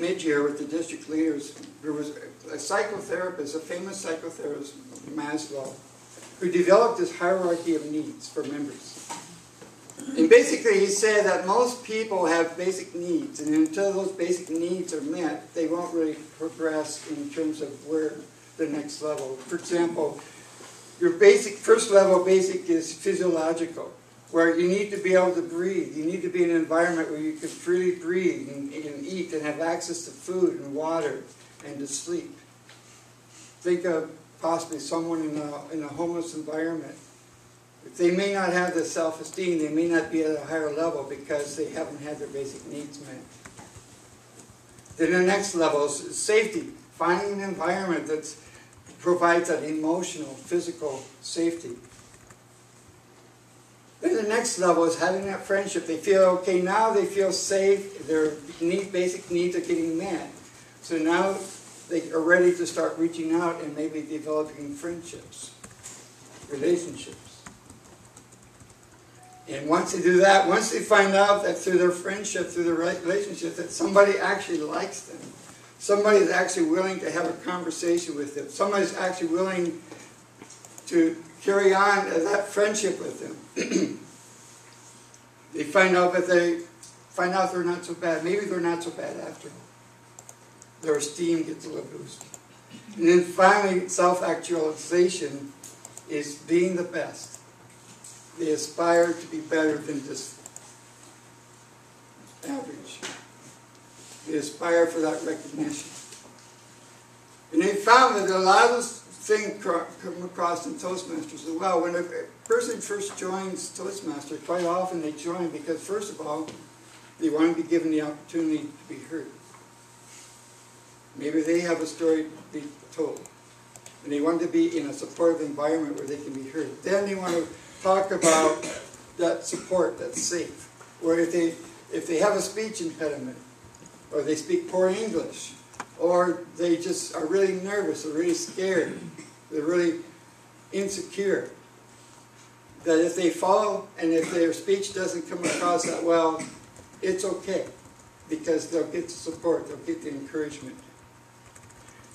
mid-year with the district leaders, there was a psychotherapist, a famous psychotherapist, Maslow, who developed this hierarchy of needs for members. And basically he said that most people have basic needs, and until those basic needs are met, they won't really progress in terms of where the next level. For example, your first level basic is physiological, where you need to be able to breathe. You need to be in an environment where you can freely breathe and eat and have access to food and water and to sleep. Think of possibly someone in a homeless environment. They may not have the self-esteem, they may not be at a higher level because they haven't had their basic needs met. Then the next level is safety, finding an environment that provides that emotional, physical safety. Then the next level is having that friendship. They feel, okay, now they feel safe, their basic needs are getting met. So now they are ready to start reaching out and maybe developing friendships, relationships. And once they do that, once they find out that through their friendship, through their relationship, that somebody actually likes them, somebody is actually willing to have a conversation with them, somebody is actually willing to carry on that friendship with them, they find out that they're not so bad. Maybe they're not so bad after all. Their esteem gets a little boost. And then finally, self-actualization is being the best. They aspire to be better than just average. They aspire for that recognition. And they found that a lot of those things come across in Toastmasters as well. When a person first joins Toastmasters, quite often they join because, first of all, they want to be given the opportunity to be heard. Maybe they have a story to be told. And they want to be in a supportive environment where they can be heard. Then they want to talk about that support that's safe. Where if they have a speech impediment, or they speak poor English, or they just are really nervous, or really scared, they're really insecure, that if they follow and if their speech doesn't come across that well, it's okay, because they'll get the support, they'll get the encouragement.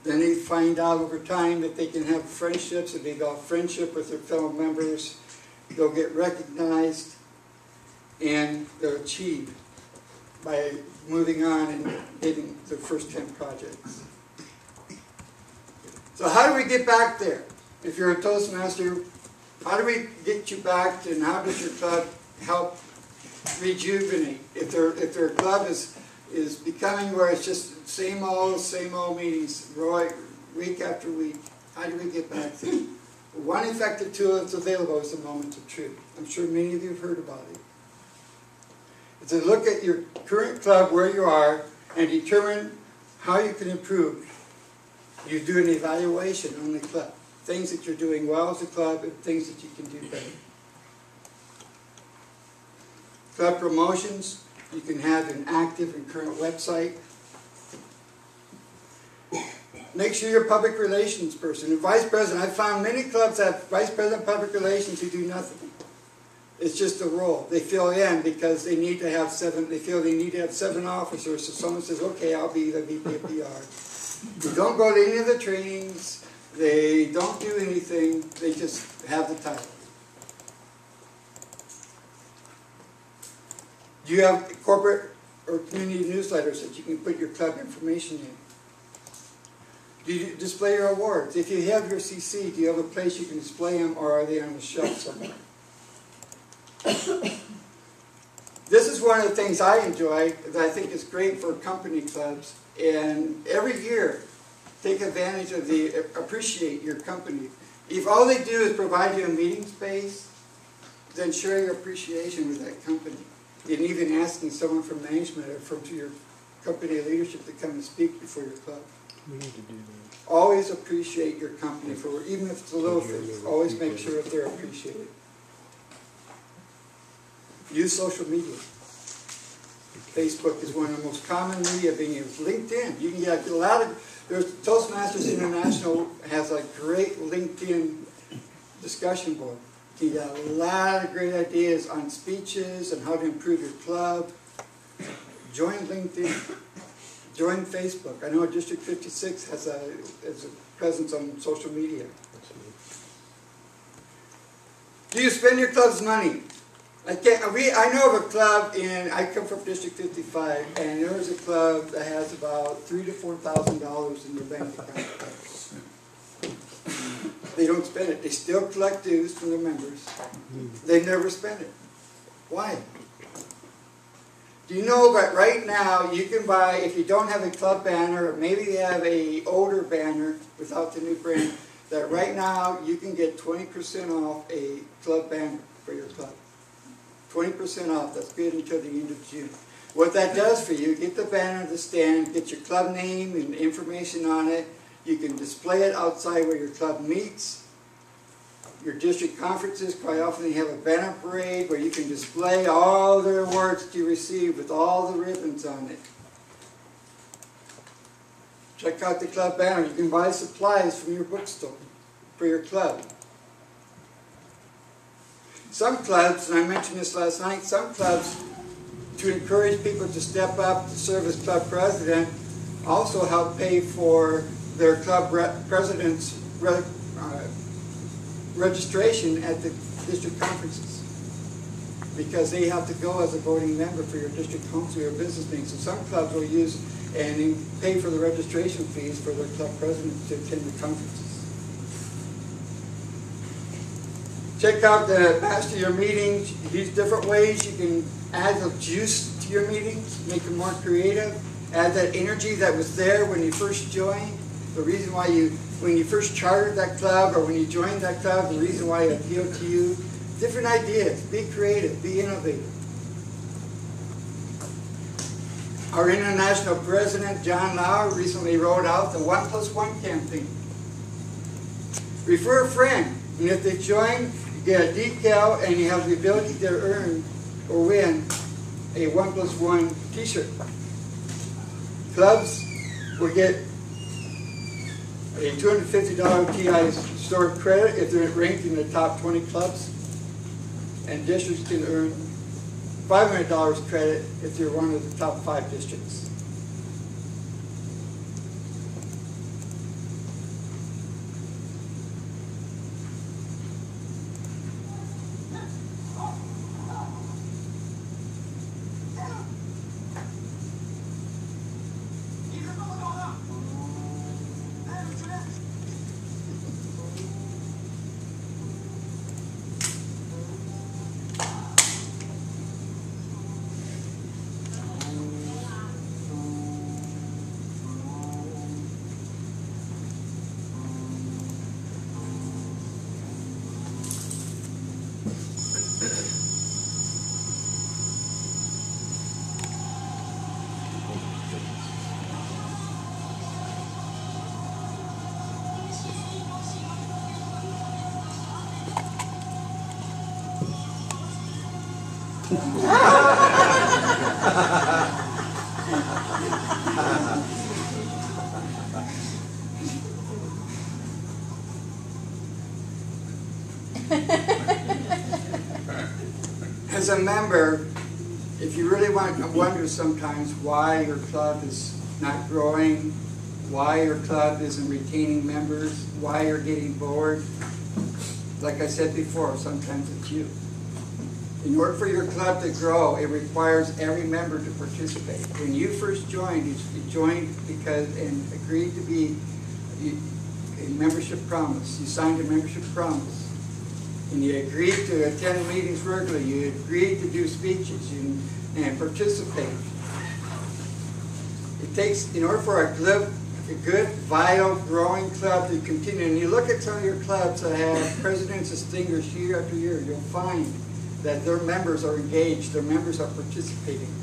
Then they find out over time that they can have friendships, and they develop friendship with their fellow members. They'll get recognized, and they'll achieve by moving on and getting their first 10 projects. So how do we get back there? If you're a Toastmaster, how do we get you back, and how does your club help rejuvenate? If their club is becoming where it's just same old meetings, week after week, how do we get back there? One effective tool that's available is the Moments of Truth. I'm sure many of you have heard about it. It's to look at your current club, where you are, and determine how you can improve. You do an evaluation on the club. Things that you're doing well as a club and things that you can do better. Club promotions. You can have an active and current website. Make sure you're a public relations person. A vice president, I've found many clubs have vice president of public relations who do nothing. It's just a role. They fill in because they need to have they feel they need to have 7 officers. So someone says, okay, I'll be the VP of PR. They don't go to any of the trainings. They don't do anything. They just have the title. Do you have corporate or community newsletters that you can put your club information in? Do you display your awards? If you have your CC, do you have a place you can display them, or are they on the shelf somewhere? This is one of the things I enjoy, that I think is great for company clubs. And every year, take advantage of appreciate your company. If all they do is provide you a meeting space, then share your appreciation with that company. And even asking someone from management or from your company leadership to come and speak before your club. We need to do that. Always appreciate your company, for even if it's a little thing. Always make sure that they're appreciated. Use social media. Facebook is one of the most common media being used. LinkedIn. You can get a lot of. There's Toastmasters International has a great LinkedIn discussion board. You got a lot of great ideas on speeches and how to improve your club. Join LinkedIn. Join Facebook. I know District 56 has a presence on social media. Do you spend your club's money? I know of a club I come from District 55, and there is a club that has about $3,000 to $4,000 in their bank account. They don't spend it. They still collect dues from their members. They never spend it. Why? Do you know that right now you can buy, if you don't have a club banner, or maybe you have a older banner without the new brand, that right now you can get 20% off a club banner for your club. 20% off. That's good until the end of June. What that does for you, get the banner on the stand, get your club name and information on it. You can display it outside where your club meets. Your district conferences, quite often they have a banner parade where you can display all the awards that you receive with all the ribbons on it. Check out the club banner. You can buy supplies from your bookstore for your club. Some clubs, and I mentioned this last night, some clubs, to encourage people to step up to serve as club president, also help pay for their club president's registration at the district conferences, because they have to go as a voting member for your district council or business meeting. So some clubs will use and pay for the registration fees for their club presidents to attend the conferences. Check out the past of your meetings. These different ways you can add the juice to your meetings, make them more creative, add that energy that was there when you first joined. The reason why when you first chartered that club, or when you joined that club, the reason why it appealed to you. Different ideas. Be creative. Be innovative. Our international president, John Lauer, recently rolled out the 1+1 campaign. Refer a friend, and if they join, you get a decal, and you have the ability to earn or win a 1+1 t-shirt. Clubs will get a $250 TI store credit if they're ranked in the top 20 clubs, and districts can earn $500 credit if they're one of the top 5 districts. As a member, if you really want to wonder sometimes why your club is not growing, why your club isn't retaining members, why you're getting bored, like I said before, sometimes it's you. In order for your club to grow, it requires every member to participate. When you first joined, you joined because and agreed to be a membership promise. You signed a membership promise. And you agreed to attend meetings regularly. You agreed to do speeches and participate. It takes, in order for a good, vital, growing club to continue, and you look at some of your clubs that have presidents distinguished year after year, you'll find that their members are engaged, their members are participating.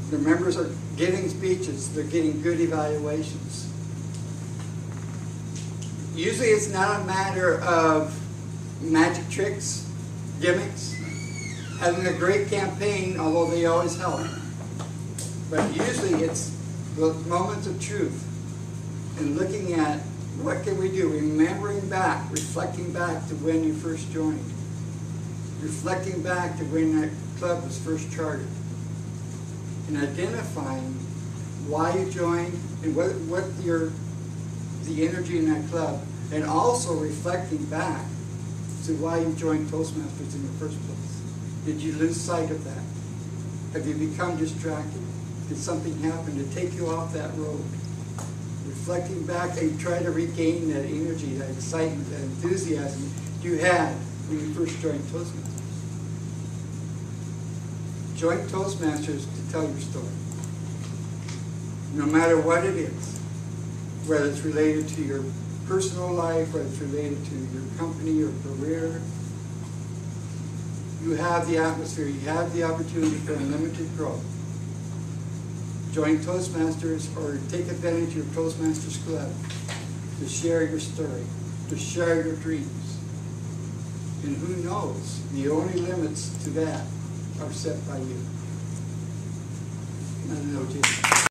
Their members are giving speeches, they're getting good evaluations. Usually it's not a matter of magic tricks, gimmicks, having a great campaign, although they always help. But usually it's the moments of truth and looking at what can we do, remembering back, reflecting back to when you first joined, reflecting back to when that club was first chartered, and identifying why you joined, and what the energy in that club, and also reflecting back to why you joined Toastmasters in the first place. Did you lose sight of that? Have you become distracted? Did something happen to take you off that road? Reflecting back and try to regain that energy, that excitement, that enthusiasm you had when you first joined Toastmasters. Join Toastmasters to tell your story. No matter what it is, whether it's related to your personal life, whether it's related to your company or career, you have the atmosphere, you have the opportunity for unlimited growth. Join Toastmasters or take advantage of your Toastmasters Club to share your story, to share your dreams. And who knows, the only limits to that are set by you. I don't know, Jason.